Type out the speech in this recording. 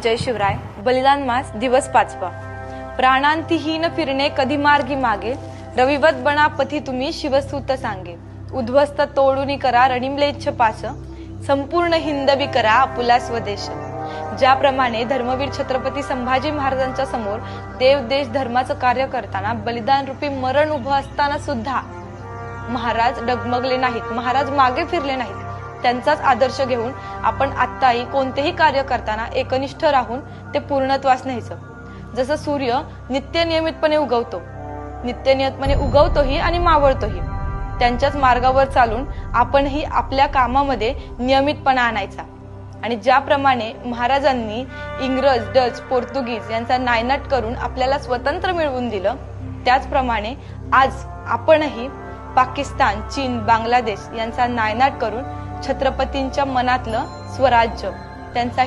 जय शिवराय. बलिदान मास दिवस 5वा. प्राणांतिहीन फिरणे कधी मार्गी मागे, रविवत बना पथी तुम्ही शिवसूत सांगे. उद्ध्वस्त तोडूनी करा रणिम्लेच्छ पास, संपूर्ण हिंदवी करा आपुला स्वदेश. ज्याप्रमाणे धर्मवीर छत्रपती संभाजी महाराजांच्या समोर देव देश धर्माचं कार्य करताना बलिदान रूपी मरण उभं असताना सुद्धा महाराज डगमगले नाहीत, महाराज मागे फिरले नाहीत. त्यांचाच आदर्श घेऊन आपण आत्ताही कोणतेही कार्य करताना एकनिष्ठ राहून ते पूर्णत्वास न्यायचं. जसं सूर्य नित्यनियमितपणे उगवतोही आणि मावळतोही, त्यांच्याच मार्गावर चालून आपणही आपल्या कामामध्ये नियमितपणा आणायचा. आणि ज्याप्रमाणे महाराजांनी इंग्रज, डच, पोर्तुगीज यांचा नायनाट करून आपल्याला स्वतंत्र मिळवून दिलं, त्याचप्रमाणे आज आपणही पाकिस्तान, चीन, बांगलादेश यांचा नायनाट करून छत्रपतींच्या मनातलं स्वराज्य, त्यांचा